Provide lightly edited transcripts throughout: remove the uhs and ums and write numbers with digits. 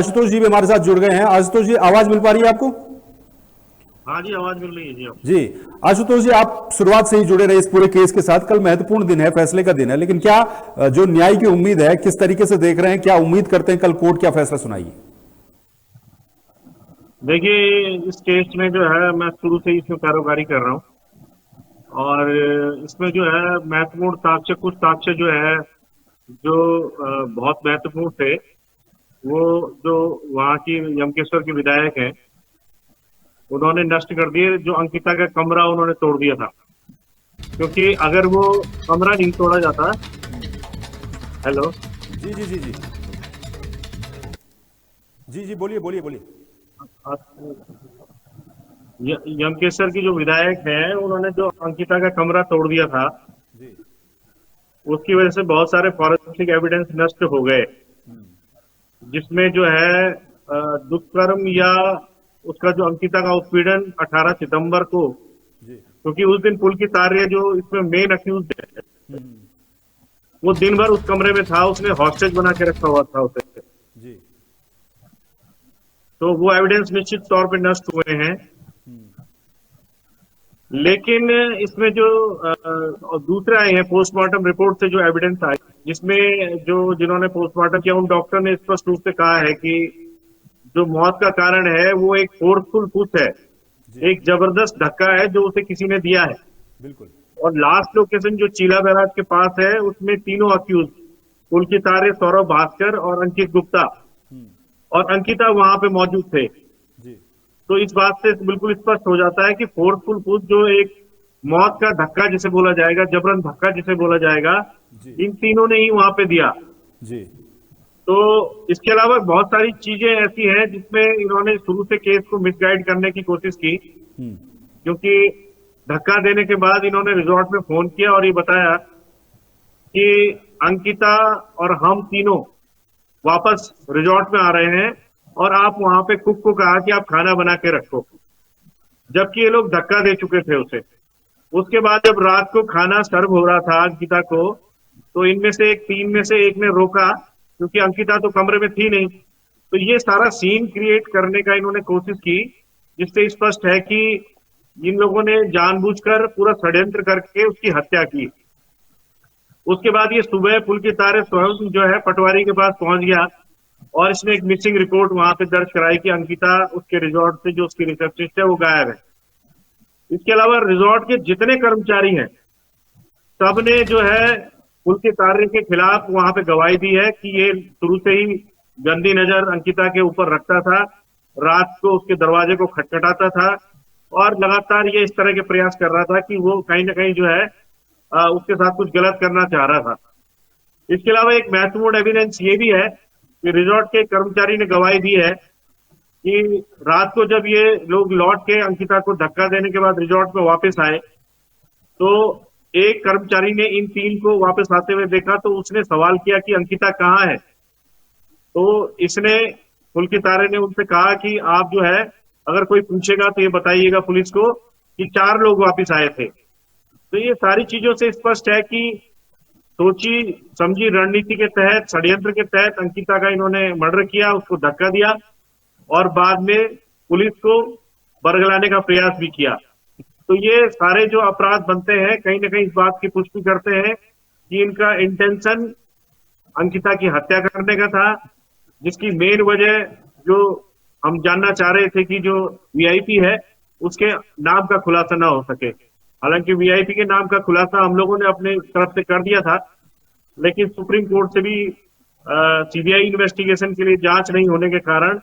आशुतोष जी भी हमारे साथ जुड़ गए हैं। आशुतोष जी, आवाज मिल पा रही है आपको? हाँ जी, आवाज मिल रही है जी अब। जी। आशुतोष जी, आप शुरुआत से ही जुड़े रहे इस पूरे केस के साथ। कल महत्वपूर्ण दिन है, फैसले का दिन है, लेकिन क्या जो न्याय की उम्मीद है, किस तरीके से देख रहे हैं, क्या उम्मीद करते हैं कल कोर्ट क्या फैसला सुनाएगी? देखिए, इस केस में जो है मैं शुरू से ही इसमें पैरोकारी कर रहा हूँ। और इसमें जो है महत्वपूर्ण साक्ष्य, कुछ साक्ष्य जो है जो बहुत महत्वपूर्ण थे, वो जो वहाँ की यमकेश्वर के विधायक हैं उन्होंने नष्ट कर दिए। जो अंकिता का कमरा उन्होंने तोड़ दिया था, क्योंकि अगर वो कमरा नहीं तोड़ा जाता। हेलो। जी जी जी जी जी जी, बोलिए बोलिए बोलिए। यमकेश्वर की जो विधायक हैं उन्होंने जो अंकिता का कमरा तोड़ दिया था, जी। उसकी वजह से बहुत सारे फॉरेंसिक एविडेंस नष्ट हो गए, जिसमें जो है दुष्कर्म या उसका जो अंकिता का उत्पीड़न 18 सितंबर को, जी। क्योंकि उस दिन पुलकित आर्य जो इसमें मेन अक्यूज है, वो दिन भर उस कमरे में था, उसने हॉस्टेज बना के रखा हुआ था उसे। जी। तो वो एविडेंस निश्चित तौर पे नष्ट हुए हैं। लेकिन इसमें जो दूसरे आए हैं पोस्टमार्टम रिपोर्ट से जो एविडेंस आए, जिसमें जो जिन्होंने पोस्टमार्टम किया उन डॉक्टर ने स्पष्ट रूप से कहा है कि जो मौत का कारण है वो एक फोर्सफुल पुश है, जी। एक जबरदस्त धक्का है जो उसे किसी ने दिया है। बिल्कुल। और लास्ट लोकेशन जो चीला बैराज के पास है, उसमें तीनों अक्यूज पुलकित आर्य, सौरभ भास्कर और अंकित गुप्ता और अंकिता वहां पे मौजूद थे। जी। तो इस बात से बिल्कुल स्पष्ट हो जाता है कि फोर्सफुल पुश जो एक मौत का धक्का जिसे बोला जाएगा, जबरन धक्का जिसे बोला जाएगा, जी। इन तीनों ने ही वहां पे दिया। जी। तो इसके अलावा बहुत सारी चीजें ऐसी हैं जिसमें इन्होंने शुरू से केस को मिसगाइड करने की कोशिश की, क्योंकि धक्का देने के बाद इन्होंने रिजॉर्ट में फोन किया और ये बताया कि अंकिता और हम तीनों वापस रिजॉर्ट में आ रहे हैं और आप वहां पे कुक को कहा कि आप खाना बना के रखो, जबकि ये लोग धक्का दे चुके थे उसे। उसके बाद जब रात को खाना सर्व हो रहा था अंकिता को, तो इनमें से एक, तीन में से एक ने रोका, क्योंकि अंकिता तो कमरे में थी नहीं। तो ये सारा सीन क्रिएट करने का इन्होंने कोशिश की, जिससे स्पष्ट है कि इन लोगों ने जानबूझकर पूरा षड्यंत्र करके उसकी हत्या की। उसके बाद ये सुबह पुलकित आर्य स्वयं जो है पटवारी के पास पहुंच गया और इसने एक मिसिंग रिपोर्ट वहां पे दर्ज कराई कि अंकिता उसके रिजॉर्ट से, जो उसकी रिसेप्शनिस्ट है, वो गायब है। इसके अलावा रिजॉर्ट के जितने कर्मचारी हैं, सबने जो है पुलकित आर्य के खिलाफ वहां पे गवाही दी है कि ये शुरू से ही गंदी नजर अंकिता के ऊपर रखता था, रात को उसके दरवाजे को खटखटाता था और लगातार ये इस तरह के प्रयास कर रहा था कि वो कहीं ना कहीं जो है उसके साथ कुछ गलत करना चाह रहा था। इसके अलावा एक महत्वपूर्ण एविडेंस ये भी है कि रिजॉर्ट के कर्मचारी ने गवाही दी है कि रात को जब ये लोग लौट के अंकिता को धक्का देने के बाद रिजॉर्ट में वापस आए, तो एक कर्मचारी ने इन तीन को वापस आते हुए देखा, तो उसने सवाल किया कि अंकिता कहाँ है। तो इसने, पुलकित आर्य ने उनसे कहा कि आप जो है अगर कोई पूछेगा तो ये बताइएगा पुलिस को कि 4 लोग वापस आए थे। तो ये सारी चीजों से स्पष्ट है कि सोची समझी रणनीति के तहत, षड्यंत्र के तहत अंकिता का इन्होंने मर्डर किया, उसको धक्का दिया और बाद में पुलिस को बरगलाने का प्रयास भी किया। तो ये सारे जो अपराध बनते हैं कहीं ना कहीं इस बात की पुष्टि करते हैं कि इनका इंटेंशन अंकिता की हत्या करने का था, जिसकी मेन वजह जो हम जानना चाह रहे थे कि जो वीआईपी है उसके नाम का खुलासा ना हो सके। हालांकि वीआईपी के नाम का खुलासा हम लोगों ने अपने तरफ से कर दिया था, लेकिन सुप्रीम कोर्ट से भी सीबीआई इन्वेस्टिगेशन के लिए जांच नहीं होने के कारण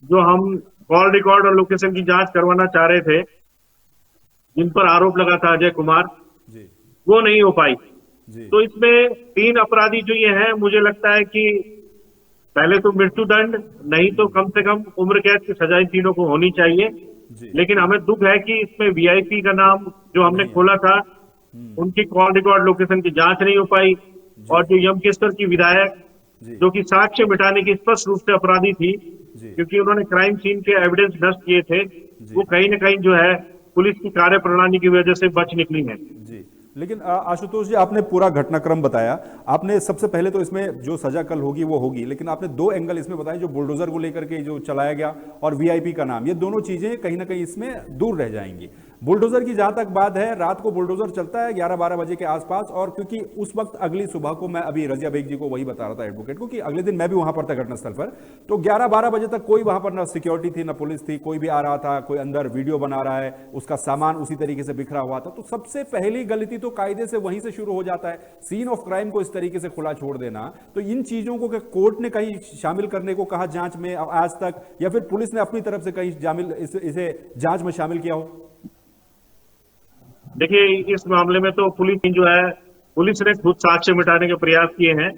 जो हम कॉल रिकॉर्ड और लोकेशन की जांच करवाना चाह रहे थे, जिन पर आरोप लगा था अजय कुमार, जी। वो नहीं हो पाई। जी। तो इसमें 3 अपराधी जो ये हैं, मुझे लगता है कि पहले तो मृत्युदंड, नहीं तो कम से कम उम्र कैद की सजा इन तीनों को होनी चाहिए। जी। लेकिन हमें दुख है कि इसमें वीआईपी का नाम जो हमने नहीं है। खोला था, उनकी कॉल रिकॉर्ड लोकेशन की जांच नहीं हो पाई। और जो यमकेश्वर की विधायक, जी। जो कि साक्ष्य मिटाने की स्पष्ट रूप से अपराधी थी, जी। क्योंकि उन्होंने क्राइम सीन के एविडेंस नष्ट किए थे, जी। वो कहीं ना कहीं जो है पुलिस की कार्य प्रणाली की वजह से बच निकली है। जी। लेकिन आशुतोष जी, आपने पूरा घटनाक्रम बताया। आपने सबसे पहले तो इसमें जो सजा कल होगी वो होगी, लेकिन आपने दो एंगल इसमें बताए, जो बुलडोजर को लेकर के जो चलाया गया और वीआईपी का नाम, ये दोनों चीजें कहीं ना कहीं इसमें दूर रह जाएंगी। बुलडोजर की जहां तक बात है, रात को बुलडोजर चलता है 11-12 बजे के आसपास, और क्योंकि उस वक्त अगली सुबह को, मैं अभी रजिया बेग जी को वही बता रहा था एडवोकेट को, कि अगले दिन मैं भी वहां पर था घटनास्थल पर, तो 11-12 बजे तक कोई वहां पर ना सिक्योरिटी थी ना पुलिस थी, कोई भी आ रहा था, कोई अंदर वीडियो बना रहा है, उसका सामान उसी तरीके से बिखरा हुआ था। तो सबसे पहली गलती तो कायदे से वहीं से शुरू हो जाता है, सीन ऑफ क्राइम को इस तरीके से खुला छोड़ देना। तो इन चीजों को कोर्ट ने कहीं शामिल करने को कहा जांच में आज तक, या फिर पुलिस ने अपनी तरफ से कहीं इसे जांच में शामिल किया हो? देखिए, इस मामले में तो पुलिस ने खुद साक्ष्य मिटाने के प्रयास किए हैं।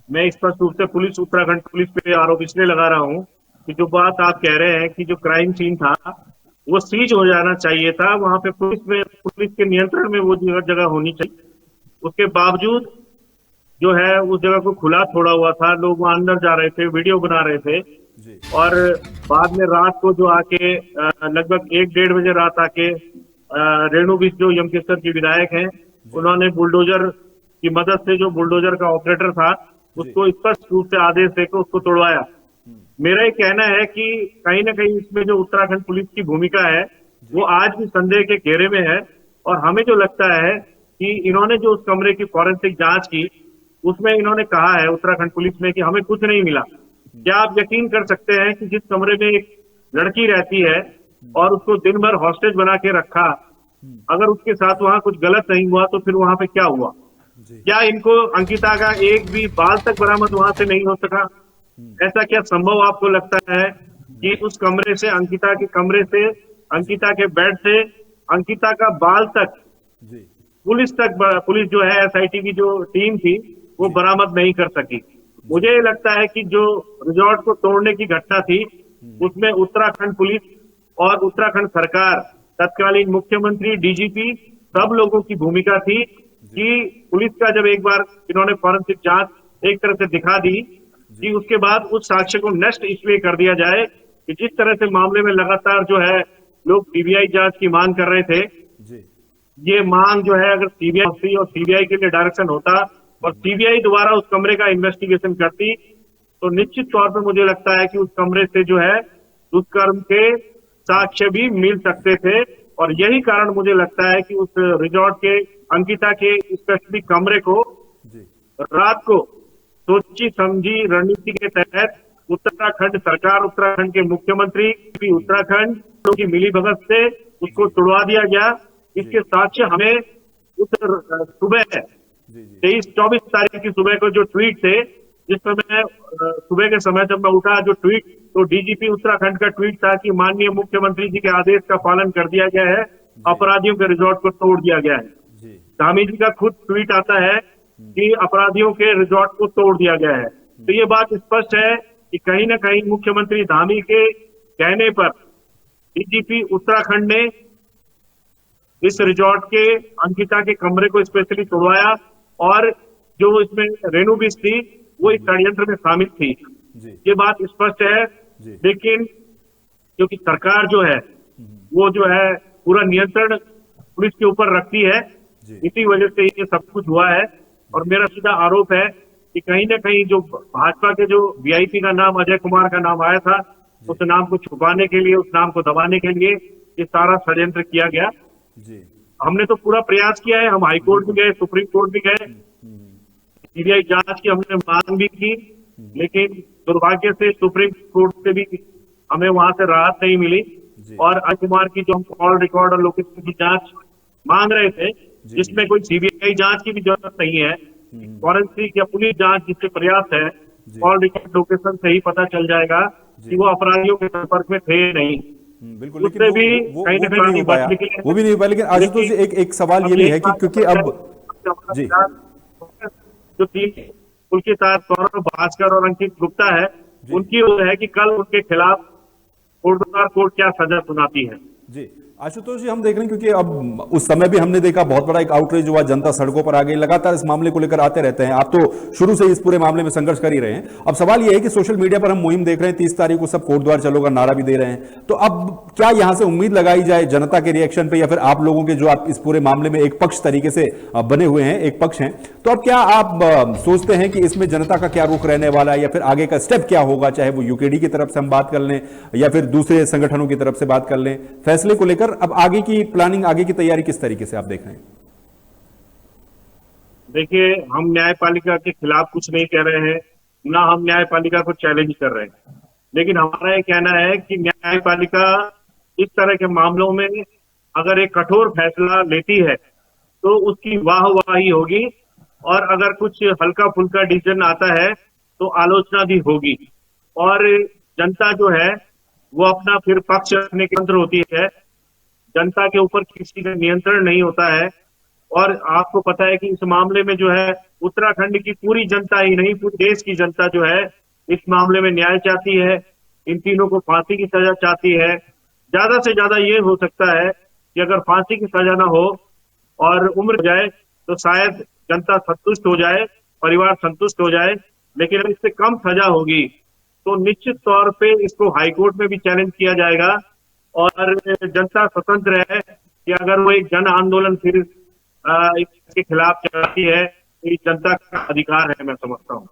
मैं स्पष्ट रूप से उत्तराखंड पुलिस पे आरोप इसलिए लगा रहा हूं कि जो बात आप कह रहे हैं कि जो क्राइम सीन था वो सीज हो जाना चाहिए था, वहां पे पुलिस के नियंत्रण में वो जगह होनी चाहिए। उसके बावजूद जो है उस जगह को खुला छोड़ा हुआ था, लोग वहां अंदर जा रहे थे, वीडियो बना रहे थे। और बाद में रात को जो आके लगभग 1-1:30 बजे रात आके रेणु बिष्ट जो यमकेश्वर की विधायक हैं, उन्होंने बुलडोजर की मदद से, जो बुलडोजर का ऑपरेटर था, उसको स्पष्ट रूप से आदेश देकर उसको तोड़वाया। मेरा ये कहना है कि कहीं ना कहीं इसमें जो उत्तराखंड पुलिस की भूमिका है वो आज भी संदेह के घेरे में है। और हमें जो लगता है कि इन्होंने जो उस कमरे की फॉरेंसिक जांच की, उसमें इन्होंने कहा है उत्तराखंड पुलिस ने कि हमें कुछ नहीं मिला। क्या आप यकीन कर सकते हैं कि जिस कमरे में एक लड़की रहती है और उसको दिन भर हॉस्टेज बना के रखा, अगर उसके साथ वहां कुछ गलत नहीं हुआ तो फिर वहां पे क्या हुआ? क्या इनको अंकिता का एक भी बाल तक बरामद वहां से नहीं हो सका? ऐसा क्या संभव आपको लगता है कि उस कमरे से, अंकिता के कमरे से, अंकिता के बेड से अंकिता का बाल तक पुलिस जो है एसआईटी की जो टीम थी वो बरामद नहीं कर सकी? मुझे लगता है कि जो रिजॉर्ट को तोड़ने की घटना थी उसमें उत्तराखंड पुलिस और उत्तराखंड सरकार, तत्कालीन मुख्यमंत्री, डीजीपी, सब लोगों की भूमिका थी कि पुलिस का जब एक बार इन्होंने फॉरेंसिक जांच एक तरह से दिखा दी कि उसके बाद उस साक्ष्य को नष्ट इसलिए कर दिया जाए कि जिस तरह से मामले में लगातार जो है लोग सीबीआई जांच की मांग कर रहे थे, ये मांग जो है अगर सीबीआई और सीबीआई के लिए डायरेक्शन होता और सीबीआई दोबारा उस कमरे का इन्वेस्टिगेशन करती, तो निश्चित तौर पर मुझे लगता है कि उस कमरे से जो है दुष्कर्म के साक्ष्य भी मिल सकते थे। और यही कारण मुझे लगता है कि उस रिजॉर्ट के, अंकिता के स्पेसिफिक कमरे को रात को सोची समझी रणनीति के तहत उत्तराखंड सरकार, उत्तराखंड के मुख्यमंत्री, उत्तराखंड की मिलीभगत से उसको तोड़वा दिया गया। इसके साक्ष्य हमें उस सुबह 23-24 तारीख की सुबह को जो ट्वीट थे, जिस समय सुबह के समय जब मैं उठा, जो ट्वीट तो डीजीपी उत्तराखंड का ट्वीट था कि माननीय मुख्यमंत्री जी के आदेश का पालन कर दिया गया है, अपराधियों के रिजॉर्ट को तोड़ दिया गया है। धामी जी का खुद ट्वीट आता है कि अपराधियों के रिजॉर्ट को तोड़ दिया गया है। तो ये बात स्पष्ट है कि कहीं ना कहीं मुख्यमंत्री धामी के कहने पर डीजीपी उत्तराखंड ने इस रिजॉर्ट के अंकिता के कमरे को स्पेशली तोड़वाया, और जो इसमें रेणु बिष्ट थी वो इस षड्यंत्र में शामिल थी। ये बात स्पष्ट है। लेकिन क्योंकि सरकार जो है वो जो है पूरा नियंत्रण पुलिस के ऊपर रखती है, इसी वजह से ये सब कुछ हुआ है। और मेरा सीधा आरोप है कि कहीं ना कहीं जो भाजपा के जो वीआईपी का नाम, अजय कुमार का नाम आया था, उस नाम को छुपाने के लिए, उस नाम को दबाने के लिए ये सारा षड्यंत्र किया गया। हमने तो पूरा प्रयास किया है, हम हाईकोर्ट भी गए, सुप्रीम कोर्ट भी गए, सीबीआई जांच की हमने मांग भी की, लेकिन दुर्भाग्य से सुप्रीम कोर्ट से भी हमें वहां से राहत नहीं मिली। और अजय कुमार की जो हम कॉल रिकॉर्ड और लोकेशन की जांच मांग रहे थे, जिसमें कोई सीबीआई जांच की भी जरूरत नहीं है, फॉरेंसिक या पुलिस जांच जिससे प्रयास है, कॉल रिकॉर्ड लोकेशन से ही पता चल जाएगा कि वो अपराधियों के संपर्क में थे नहीं। बिल्कुल, लेकिन वो भी नहीं हो पाया। लेकिन आशुतोष जी, एक सवाल ये भी है कि क्योंकि अब जी जो तीन उनके साथ सौरभ भास्कर और अंकित गुप्ता है, उनकी वो है कि कल उनके खिलाफ कोर्ट क्या सजा सुनाती है। जी आशुतोष जी, हम देख रहे हैं क्योंकि अब उस समय भी हमने देखा बहुत बड़ा एक आउटरीच हुआ, जनता सड़कों पर आ गई, लगातार इस मामले को लेकर आते रहते हैं। आप तो शुरू से इस पूरे मामले में संघर्ष कर ही रहे हैं। अब सवाल यह है कि सोशल मीडिया पर हम मुहिम देख रहे हैं, 30 तारीख को सब कोट द्वार चलोगा नारा भी दे रहे हैं, तो अब क्या यहां से उम्मीद लगाई जाए जनता के रिएक्शन पे, या फिर आप लोगों के जो आप इस पूरे मामले में एक पक्ष तरीके से बने हुए हैं, एक पक्ष हैं, तो अब क्या आप सोचते हैं कि इसमें जनता का क्या रुख रहने वाला है, या फिर आगे का स्टेप क्या होगा, चाहे वो यूकेडी की तरफ से हम बात कर लें या फिर दूसरे संगठनों की तरफ से बात कर लें, फैसले को लेकर अब आगे की प्लानिंग, आगे की तैयारी किस तरीके से आप देख रहे हैं? देखिए, हम न्यायपालिका के खिलाफ कुछ नहीं कह रहे हैं, ना हम न्यायपालिका को चैलेंज कर रहे हैं, लेकिन हमारा ये कहना है कि न्यायपालिका इस तरह के मामलों में अगर एक कठोर फैसला लेती है तो उसकी वाहवाही होगी, और अगर कुछ हल्का फुल्का डिसीजन आता है तो आलोचना भी होगी। और जनता जो है वो अपना फिर पक्ष रखने की तंत्र होती है, जनता के ऊपर किसी का नियंत्रण नहीं होता है। और आपको पता है कि इस मामले में जो है उत्तराखंड की पूरी जनता ही नहीं, पूरे देश की जनता जो है इस मामले में न्याय चाहती है, इन तीनों को फांसी की सजा चाहती है। ज्यादा से ज्यादा ये हो सकता है कि अगर फांसी की सजा ना हो और उम्र हो जाए तो शायद जनता संतुष्ट हो जाए, परिवार संतुष्ट हो जाए, लेकिन अगर इससे कम सजा होगी तो निश्चित तौर पे इसको हाईकोर्ट में भी चैलेंज किया जाएगा। और जनता स्वतंत्र है कि अगर वो एक जन आंदोलन फिर इसके खिलाफ चलाती है, तो ये जनता का अधिकार है, मैं समझता हूँ।